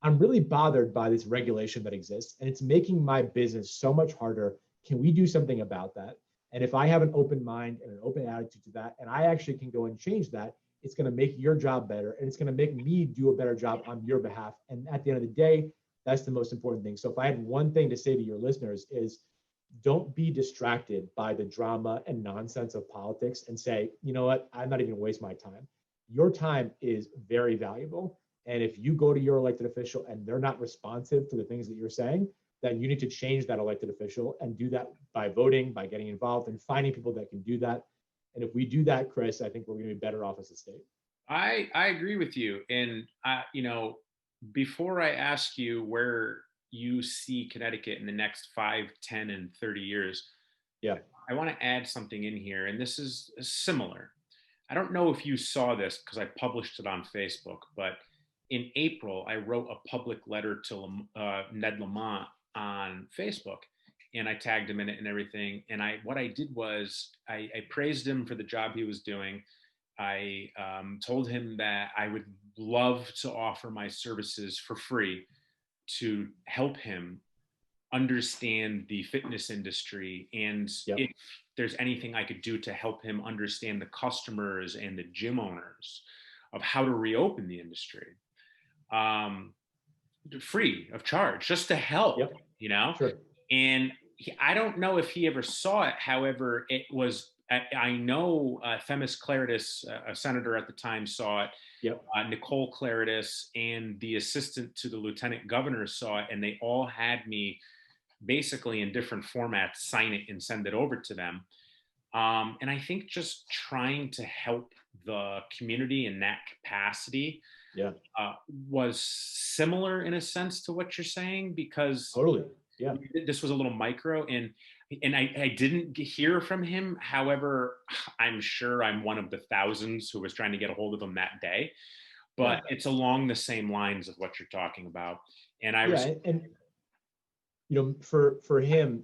I'm really bothered by this regulation that exists and it's making my business so much harder. Can we do something about that? And if I have an open mind and an open attitude to that, and I actually can go and change that, it's going to make your job better and it's going to make me do a better job on your behalf. And at the end of the day, that's the most important thing. So if I had one thing to say to your listeners is, don't be distracted by the drama and nonsense of politics and say, you know what, I'm not even gonna waste my time. Your time is very valuable. And if you go to your elected official and they're not responsive to the things that you're saying, then you need to change that elected official and do that by voting, by getting involved and finding people that can do that. And if we do that, Chris, I think we're gonna be better off as a state. I agree with you. And, before I ask you where you see Connecticut in the next 5, 10, and 30 years, Yeah. I want to add something in here, and this is similar. I don't know if you saw this because I published it on Facebook, but in April, I wrote a public letter to Ned Lamont on Facebook, and I tagged him in it and everything. And what I did was I praised him for the job he was doing. I told him that I would love to offer my services for free to help him understand the fitness industry, and if there's anything I could do to help him understand the customers and the gym owners of how to reopen the industry, free of charge, just to help. Sure. And I don't know if he ever saw it. However, it was, I know Themis Claridis, a senator at the time, saw it. Nicole Claridis and the assistant to the lieutenant governor saw it, and they all had me basically in different formats sign it and send it over to them. And I think just trying to help the community in that capacity was similar in a sense to what you're saying, because totally. This was a little micro, and I didn't hear from him. However, I'm sure I'm one of the thousands who was trying to get a hold of him that day. But it's along the same lines of what you're talking about. And for him,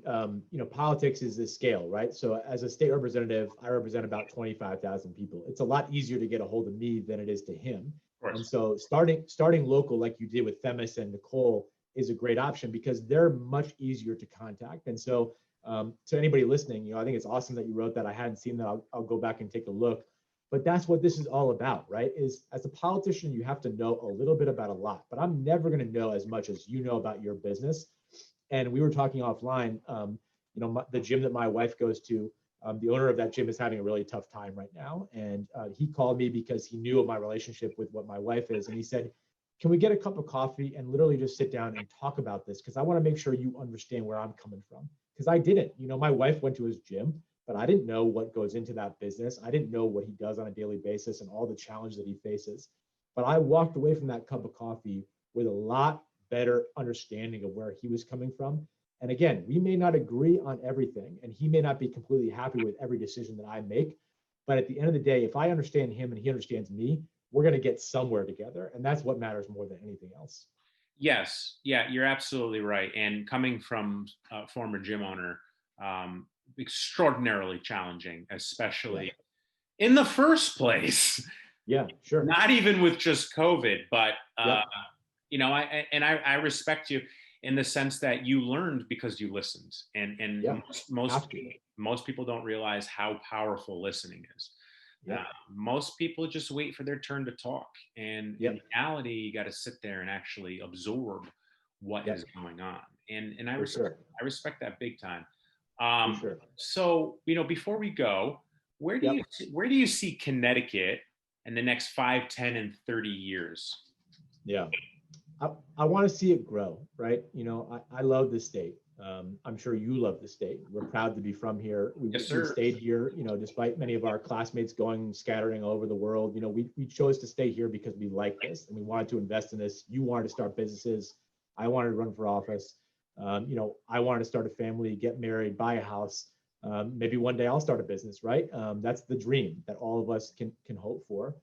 politics is a scale, right? So as a state representative, I represent about 25,000 people. It's a lot easier to get a hold of me than it is to him. And so starting local, like you did with Themis and Nicole, is a great option because they're much easier to contact. And so to anybody listening, I think it's awesome that you wrote that. I hadn't seen that. I'll go back and take a look. But that's what this is all about, right? Is as a politician, you have to know a little bit about a lot, but I'm never going to know as much as you know about your business. And we were talking offline, the gym that my wife goes to, the owner of that gym is having a really tough time right now. And he called me because he knew of my relationship with what my wife is. And he said, can we get a cup of coffee and literally just sit down and talk about this? Because I want to make sure you understand where I'm coming from. Because I didn't. My wife went to his gym, but I didn't know what goes into that business. I didn't know what he does on a daily basis and all the challenges that he faces. But I walked away from that cup of coffee with a lot better understanding of where he was coming from. And again, we may not agree on everything, and he may not be completely happy with every decision that I make. But at the end of the day, if I understand him and he understands me, we're going to get somewhere together. And that's what matters more than anything else. Yes. Yeah, you're absolutely right. And coming from a former gym owner, extraordinarily challenging, especially in the first place. Yeah, sure. Not even with just COVID, but, I respect you in the sense that you learned because you listened. And most people don't realize how powerful listening is. Most people just wait for their turn to talk. And in reality, you got to sit there and actually absorb what is going on. And I respect that big time. So, before we go, where do you see Connecticut in the next 5, 10, and 30 years? I want to see it grow, right? I love the state. I'm sure you love the state. We're proud to be from here. We stayed here, despite many of our classmates going scattering all over the world. We chose to stay here because we like this and we wanted to invest in this. You wanted to start businesses. I wanted to run for office. I wanted to start a family, get married, buy a house. Maybe one day I'll start a business, right? That's the dream that all of us can hope for.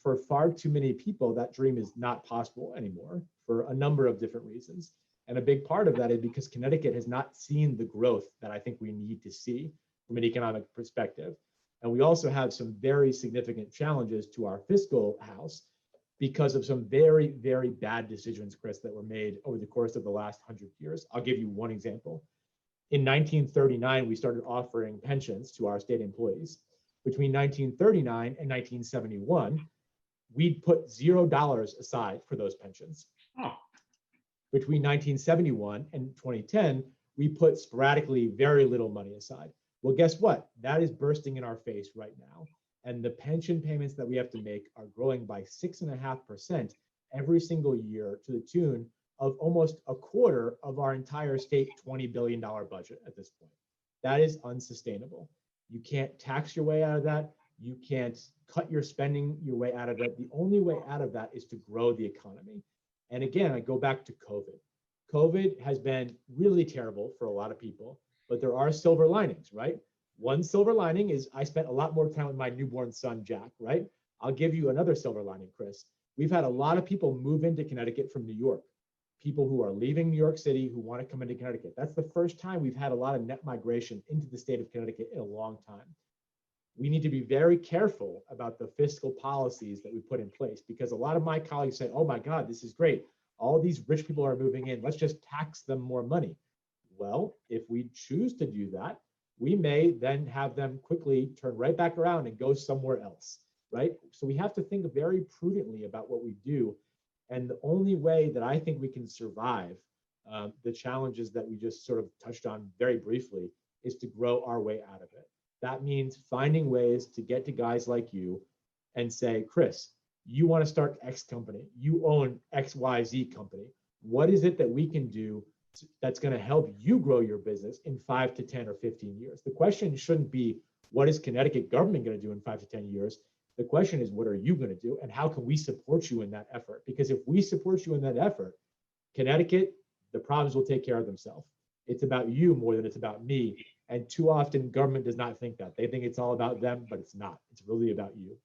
For far too many people, that dream is not possible anymore for a number of different reasons. And a big part of that is because Connecticut has not seen the growth that I think we need to see from an economic perspective. And we also have some very significant challenges to our fiscal house because of some very, very bad decisions, Chris, that were made over the course of the last 100 years. I'll give you one example. In 1939, we started offering pensions to our state employees. Between 1939 and 1971, we'd put $0 aside for those pensions. Oh. Between 1971 and 2010, we put sporadically very little money aside. Well, guess what? That is bursting in our face right now. And the pension payments that we have to make are growing by 6.5% every single year to the tune of almost a quarter of our entire state $20 billion budget at this point. That is unsustainable. You can't tax your way out of that. You can't cut your spending your way out of it. The only way out of that is to grow the economy. And again, I go back to COVID. COVID has been really terrible for a lot of people, but there are silver linings, right? One silver lining is I spent a lot more time with my newborn son, Jack, right? I'll give you another silver lining, Chris. We've had a lot of people move into Connecticut from New York, people who are leaving New York City who want to come into Connecticut. That's the first time we've had a lot of net migration into the state of Connecticut in a long time. We need to be very careful about the fiscal policies that we put in place because a lot of my colleagues say, oh my God, this is great. All these rich people are moving in. Let's just tax them more money. Well, if we choose to do that, we may then have them quickly turn right back around and go somewhere else, right? So we have to think very prudently about what we do. And the only way that I think we can survive the challenges that we just sort of touched on very briefly is to grow our way out of it. That means finding ways to get to guys like you and say, Chris, you want to start X company, you own XYZ company. What is it that we can do that's going to help you grow your business in 5 to 10 or 15 years? The question shouldn't be, what is Connecticut government going to do in 5 to 10 years? The question is, what are you going to do? And how can we support you in that effort? Because if we support you in that effort, Connecticut, the problems will take care of themselves. It's about you more than it's about me. And too often government does not think that. They think it's all about them, but it's not. It's really about you.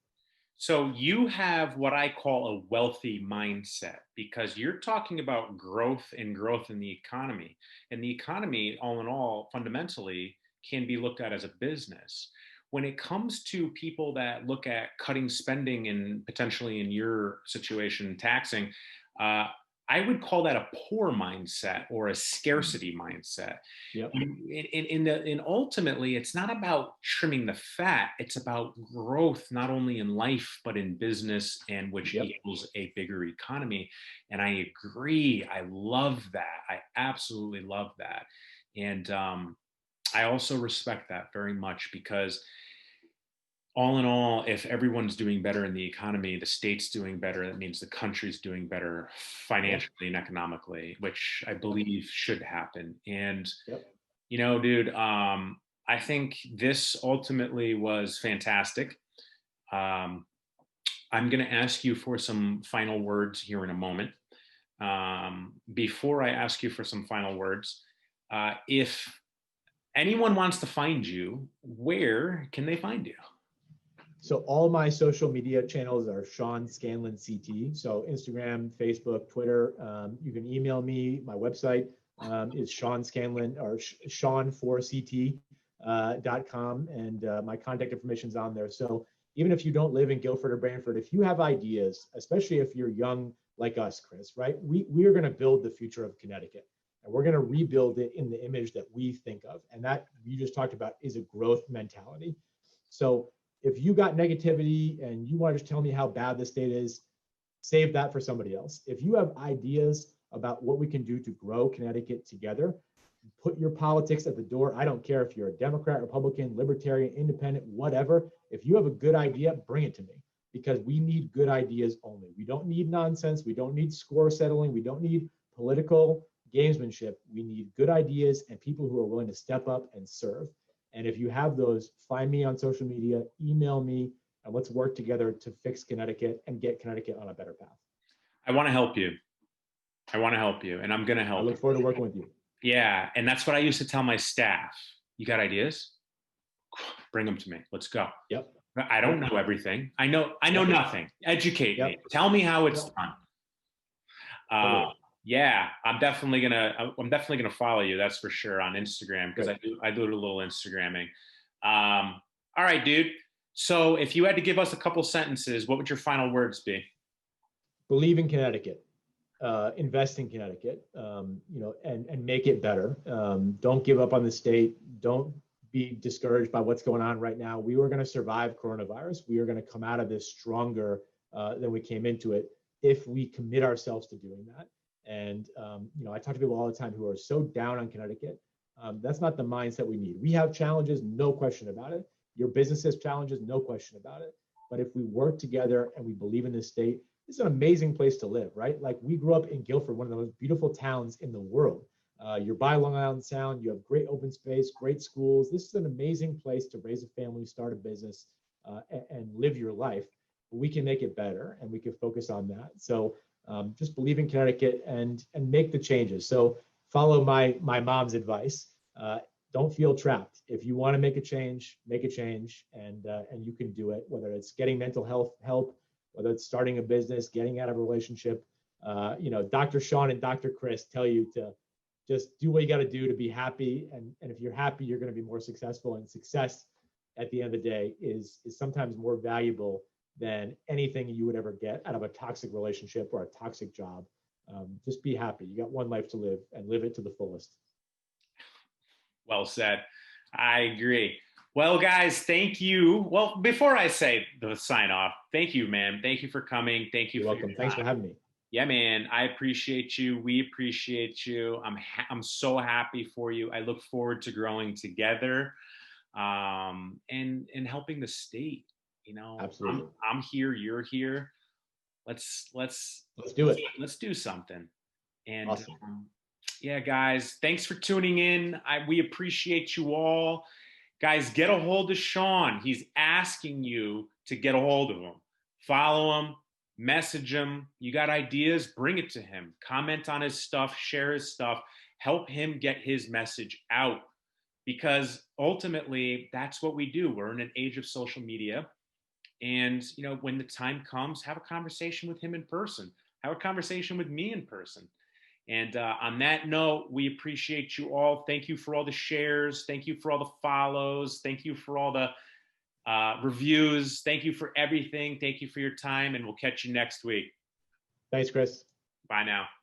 So you have what I call a wealthy mindset because you're talking about growth and growth in the economy. And the economy, all in all, fundamentally can be looked at as a business. When it comes to people that look at cutting spending and potentially in your situation, taxing, I would call that a poor mindset or a scarcity mindset. Yep. And ultimately, it's not about trimming the fat. It's about growth, not only in life, but in business, and which equals a bigger economy. And I agree. I love that. I absolutely love that. And I also respect that very much because all in all, if everyone's doing better in the economy, the state's doing better, that means the country's doing better financially and economically, which I believe should happen. And, dude, I think this ultimately was fantastic. I'm going to ask you for some final words here in a moment. Before I ask you for some final words, if anyone wants to find you, where can they find you? So all my social media channels are Sean Scanlon CT. So Instagram, Facebook, Twitter. You can email me. My website is Sean Scanlon or Sean4CT.com, and my contact information is on there. So even if you don't live in Guilford or Branford, if you have ideas, especially if you're young like us, Chris, right? We are going to build the future of Connecticut, and we're going to rebuild it in the image that we think of, and that you just talked about is a growth mentality. So if you got negativity and you want to just tell me how bad the state is, save that for somebody else. If you have ideas about what we can do to grow Connecticut together, put your politics at the door. I don't care if you're a Democrat, Republican, Libertarian, Independent, whatever. If you have a good idea, bring it to me, because we need good ideas only. We don't need nonsense. We don't need score settling. We don't need political gamesmanship. We need good ideas and people who are willing to step up and serve. And if you have those, find me on social media, email me, and let's work together to fix Connecticut and get Connecticut on a better path. I want to help you. And I'm going to help. I look forward to working with you. Yeah, and that's what I used to tell my staff. You got ideas? Bring them to me. Let's go. Yep. I don't know everything. I know Yep. nothing. Educate me. Yep. Tell me how it's Yep. done. Uh, Totally. yeah, I'm definitely gonna follow you. That's for sure on Instagram because Great. I do a little Instagramming. All right, dude. So if you had to give us a couple sentences, what would your final words be? Believe in Connecticut. Invest in Connecticut, and make it better. Don't give up on the state. Don't be discouraged by what's going on right now. We were going to survive coronavirus. We are going to come out of this stronger than we came into it if we commit ourselves to doing that. And I talk to people all the time who are so down on Connecticut. That's not the mindset we need. We have challenges, no question about it. Your business has challenges, no question about it. But if we work together and we believe in this state, it's an amazing place to live, right? Like we grew up in Guilford, one of the most beautiful towns in the world. You're by Long Island Sound. You have great open space, great schools. This is an amazing place to raise a family, start a business, and live your life. We can make it better, and we can focus on that. So just believe in Connecticut and make the changes. So follow my mom's advice. Don't feel trapped. If you want to make a change, and you can do it. Whether it's getting mental health help, whether it's starting a business, getting out of a relationship. Dr. Sean and Dr. Chris tell you to just do what you got to do to be happy. And if you're happy, you're going to be more successful. And success at the end of the day is sometimes more valuable than anything you would ever get out of a toxic relationship or a toxic job. Just be happy. You got one life to live and live it to the fullest. Well said. I agree. Well, guys, thank you. Well, before I say the sign off, thank you, man. Thank you for coming. Thank you You're for welcome. your Thanks time. for having me. Yeah, man. I appreciate you. We appreciate you. I'm so happy for you. I look forward to growing together, and helping the state. I'm Absolutely. I'm here. You're here. Let's Let's do it. let's do something. And Awesome. yeah, guys, thanks for tuning in. We appreciate you all. Guys, get a hold of Sean. He's asking you to get a hold of him. Follow him, message him. You got ideas? Bring it to him. Comment on his stuff, share his stuff, help him get his message out. Because ultimately, that's what we do. We're in an age of social media. And, when the time comes, have a conversation with him in person, have a conversation with me in person. And on that note, we appreciate you all. Thank you for all the shares. Thank you for all the follows. Thank you for all the reviews. Thank you for everything. Thank you for your time. And we'll catch you next week. Thanks, Chris. Bye now.